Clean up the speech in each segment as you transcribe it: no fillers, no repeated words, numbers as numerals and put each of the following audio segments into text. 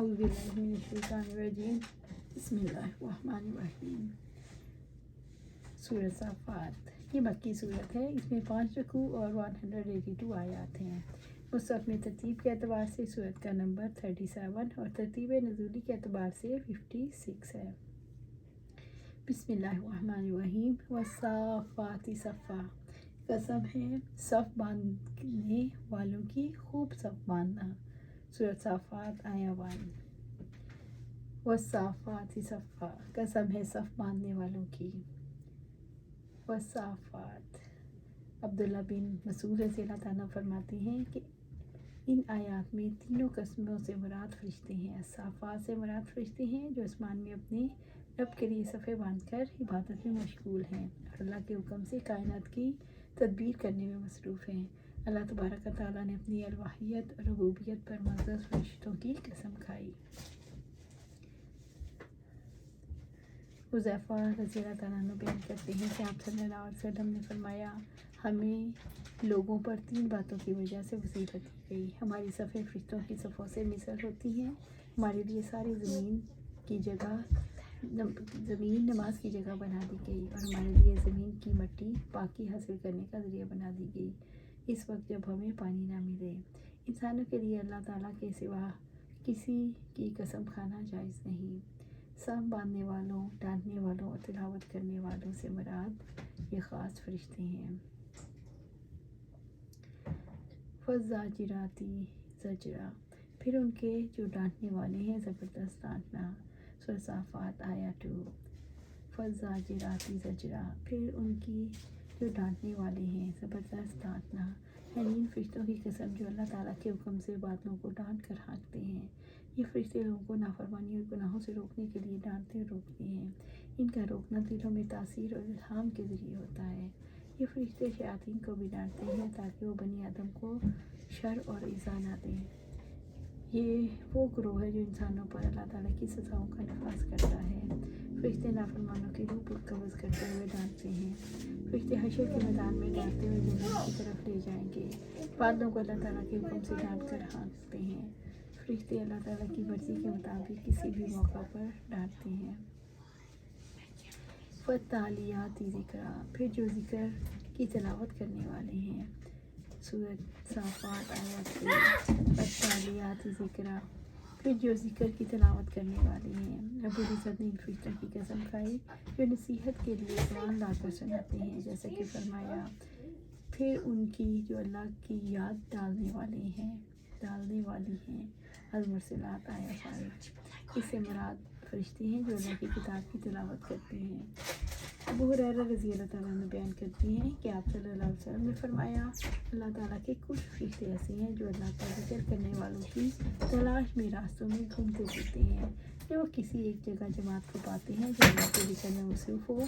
اعوذ باللہ من الشیطان الرجیم بسم اللہ الرحمن الرحیم۔ سورۃ صافات یہ مکی صورت ہے، اس میں 5 رکوع اور 182 آیات ہیں۔ مصحف میں ترتیب کے اعتبار سے سورت کا نمبر 37 اور ترتیب نزولی کے اعتبار سے 56 ہے۔ بسم اللہ الرحمن الرحیم۔ والصافات صفا، قسم ہے صف باندھنے والوں کی، خوب صف باندھنا۔ سورۃ صافات آیا 1۔ والصافات صفا، قسم ہے صف باندھنے والوں کی۔ والصافات، عبداللہ بن مسعود رضی اللہ تعالیٰ فرماتے ہیں کہ ان آیات میں تینوں قسموں سے مراد فرشتے ہیں۔ صافات سے مراد فرشتے ہیں جو آسمان میں اپنے رب کے لیے صفیں باندھ کر عبادت میں مشغول ہیں اور اللہ کے حکم سے کائنات کی تدبیر کرنے میں مصروف ہیں۔ اللہ تبارک و تعالیٰ نے اپنی الوہیت اور ربوبیت پر معزز فرشتوں کی قسم کھائی۔ حذیفہ رضی اللہ تعالیٰ عنہ بیان کرتے ہیں کہ آپ صلی اللہ علیہ وسلم نے فرمایا، ہمیں لوگوں پر 3 باتوں کی وجہ سے وصیت کی گئی۔ ہماری صفیں فرشتوں کی صفوں سے مثل ہوتی ہیں، ہمارے لیے ساری زمین نماز کی جگہ بنا دی گئی اور ہمارے لیے زمین کی مٹی پاکی حاصل کرنے کا ذریعہ بنا دی گئی اس وقت جب ہمیں پانی نہ ملے۔ انسانوں کے لیے اللہ تعالیٰ کے سوا کسی کی قسم کھانا جائز نہیں۔ صف باندھنے والوں، ڈانٹنے والوں اور تلاوت کرنے والوں سے مراد یہ خاص فرشتے ہیں۔ فالزاجراتی زجرا، پھر ان کے جو ڈانٹنے والے ہیں زبردست ڈانٹنا۔ سورۃ صافات آیا 2۔ فالزاجراتی زجرا، پھر ان کی جو ڈانٹنے والے ہیں زبردست ڈانٹنا، یعنی ان فرشتوں کی قسم جو اللہ تعالیٰ کے حکم سے بادلوں کو ڈانٹ کر ہانکتے ہیں۔ یہ فرشتے لوگوں کو نافرمانی اور گناہوں سے روکنے کے لیے ڈانٹتے اور روکتے ہیں۔ ان کا روکنا دلوں میں تاثیر اور الہام کے ذریعے ہوتا ہے۔ یہ فرشتے شیاطین کو بھی ڈانٹتے ہیں تاکہ وہ بنی آدم کو شر اور ایذا نہ دیں۔ یہ وہ گروہ ہے جو انسانوں پر اللہ تعالیٰ کی سزاؤں کا نفاذ کرتا ہے۔ فرشتے نافرمانوں کی روح قبض کرتے ہوئے ڈانٹتے ہیں۔ فرشتے حشر کے میدان میں ڈانٹتے ہوئے جنت کی طرف لے جائیں گے۔ بادلوں کو اللہ تعالیٰ کے حکم سے ڈانٹ کر ہانکتے ہیں۔ فرشتے اللہ تعالیٰ کی مرضی کے مطابق کسی بھی موقع پر ڈانٹتے ہیں۔ فالتالیات ذکرا، پھر جو ذکر کی تلاوت کرنے والے ہیں۔ سورۃ صافات آیا 3۔ فالتالیات ذکرا، پھر جو ذکر کی تلاوت کرنے والے ہیں۔ رب العزت نے ان فرشتوں کی قسم کھائی جو نصیحت کے لیے قرآن لا کر سناتے ہیں، جیسا کہ فرمایا، پھر ان کی جو اللہ کی یاد ڈالنے والی ہیں۔ المرسلات آیا 5۔ اس سے مراد فرشتے ہیں جو اللہ کی کتاب کی تلاوت کرتے ہیں۔ ابو ہریرہ رضی اللہ تعالیٰ عنہ بیان کرتے ہیں کہ آپ صلی اللہ علیہ وسلم نے فرمایا، اللہ تعالیٰ کے کچھ فرشتے ایسے ہیں جو اللہ کا ذکر کرنے والوں کی تلاش میں راستوں میں گھومتے پھرتے ہیں۔ جب وہ کسی ایک جگہ جماعت کو پاتے ہیں جو اللہ کے ذکر میں مصروف ہو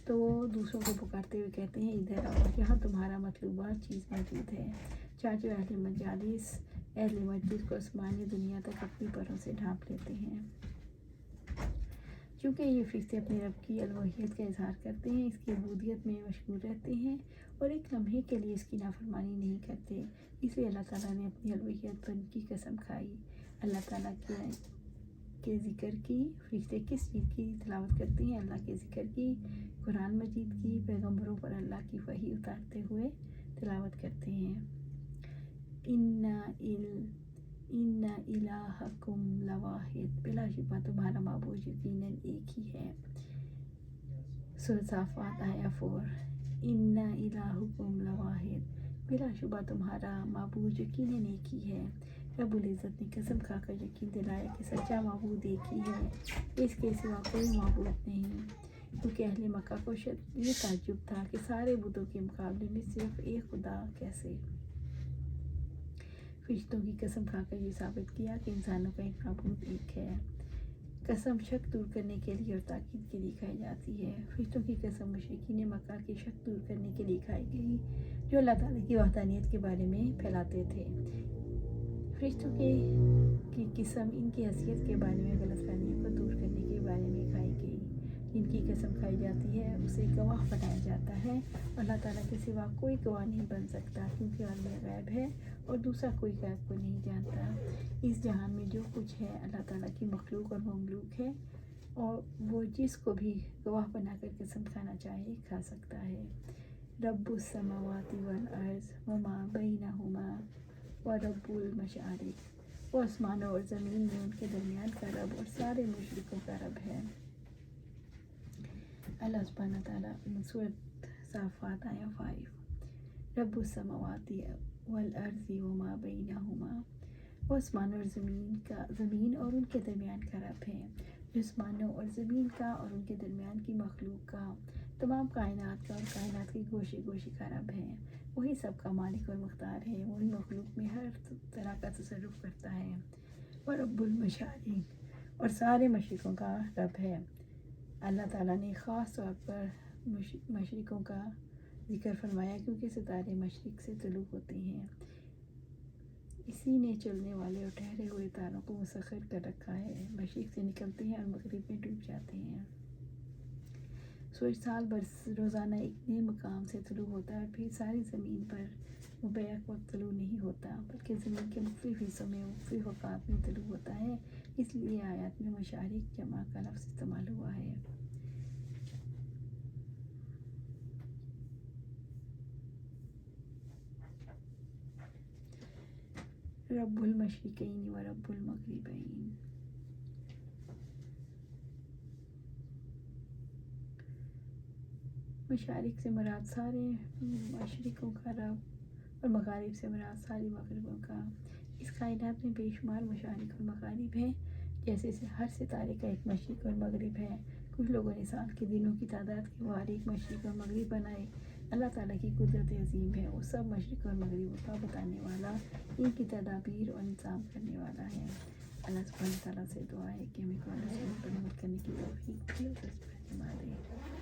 تو وہ دوسروں کو پکارتے ہوئے کہتے ہیں، ادھر آؤ، یہاں تمہارا مطلوبہ چیز موجود ہے۔ چاچو اہل مجلس کو آسمانی دنیا تک اپنی پروں سے ڈھانپ لیتے ہیں۔ چونکہ یہ فرشتے اپنے رب کی الوہیت کا اظہار کرتے ہیں، اس کی عبودیت میں مشغول رہتے ہیں اور ایک لمحے کے لیے اس کی نافرمانی نہیں کرتے، اس لیے اللہ تعالیٰ نے اپنی الوہیت پر ان کی قسم کھائی۔ اللہ تعالیٰ کے ذکر کی فرشتے کس چیز کی تلاوت کرتے ہیں؟ اللہ کے ذکر کی، قرآن مجید کی، پیغمبروں پر اللہ کی وحی اتارتے ہوئے تلاوت کرتے ہیں۔ ان الہکم لواحد، بلا شبہ تمہارا معبود یقیناً ایک ہی ہے۔ سورۃ صافات آیا 4۔ ان الہکم لواحد، بلا شبہ تمہارا معبود یقیناً ایک ہی ہے۔ رب العزت نے قسم کھا کر یقین دلایا کہ سچا معبود ایک ہی ہے، اس کے سوا کوئی معبود نہیں، کیونکہ اہل مکہ کو یہ تعجب تھا کہ سارے بتوں کے مقابلے میں صرف ایک خدا کیسے۔ فرشتوں کی قسم کھا کر یہ ثابت کیا کہ انسانوں کا ایک معبود ایک ہے۔ قسم شک دور کرنے کے لیے اور تاکید کے لیے کھائی جاتی ہے۔ فرشتوں کی قسم مشرکین مکہ کے شک دور کرنے کے لیے کھائی گئی جو اللہ تعالیٰ کی وحدانیت کے بارے میں پھیلاتے تھے۔ فرشتوں کی قسم ان کی حیثیت کے بارے میں غلط فہمیوں کو دور کرنے کے بارے میں کھائی گئی۔ جن کی قسم کھائی جاتی ہے اسے گواہ بنایا جاتا ہے، اللہ تعالیٰ کے سوا کوئی گواہ نہیں بن سکتا کیونکہ عالم غیب ہے اور دوسرا کوئی غیب کو نہیں جانتا. اس جہان میں جو کچھ ہے اللہ تعالیٰ کی مخلوق اور مملوک ہے، اور وہ جس کو بھی گواہ بنا کر قسم کھانا چاہے کھا سکتا ہے. رب السماوات والارض وما بینہما ورب المشارق، وہ آسمانوں اور زمین میں ان کے درمیان کا رب اور سارے مشرقوں کا رب ہے. اللہ سبحانہ تعالیٰ سورۃ صافات آیا 5. رب السماوات والارض وما بینہما، وہ آسمانوں اور زمین اور ان کے درمیان کا رب ہے، جو آسمانوں اور زمین کا اور ان کے درمیان کی مخلوق کا، تمام کائنات کا اور کائنات کی گوشے گوشے کا رب ہے. وہی سب کا مالک اور مختار ہے، وہی مخلوق میں ہر طرح کا تصرف کرتا ہے. اور رب المشارق، اور سارے مشرقوں کا رب ہے. اللہ تعالیٰ نے خاص طور پر مشرقوں کا ذکر فرمایا کیونکہ ستارے مشرق سے طلوع ہوتے ہیں. اسی نے چلنے والے اور ٹھہرے ہوئے تاروں کو مسخر کر رکھا ہے، مشرق سے نکلتے ہیں اور مغرب میں ڈوب جاتے ہیں. سورج سال بھر روزانہ ایک نئے مقام سے طلوع ہوتا ہے، اور پھر ساری زمین پر وہ بیک وقت طلوع نہیں ہوتا، بلکہ زمین کے مختلف حصوں میں مختلف اوقات میں طلوع ہوتا ہے. اس لیے آیات میں مشارق جمع کا لفظ استعمال ہوا ہے. رب المشرقین و رب المغربین. مشارق سے مراد سارے مشرقوں کا رب اور مغارب سے مراد ساری مغربوں کا. اس کائنات میں بے شمار مشارق اور مغارب ہیں، جیسے ہر ستارے کا ایک مشرق اور مغرب ہے. کچھ لوگوں نے سال کے دنوں کی تعداد کے مطابق مشرق اور مغرب بنائے. اللہ تعالیٰ کی قدرت عظیم ہے، وہ سب مشرق اور مغربوں کا بتانے والا، ان کی تدابیر اور انتظام کرنے والا ہے. اللہ سبحانہ تعالیٰ سے دعا ہے کہ ہمیں قرآن پر عمل کرنے کی توفیق دے اور اس پر اعتماد دے.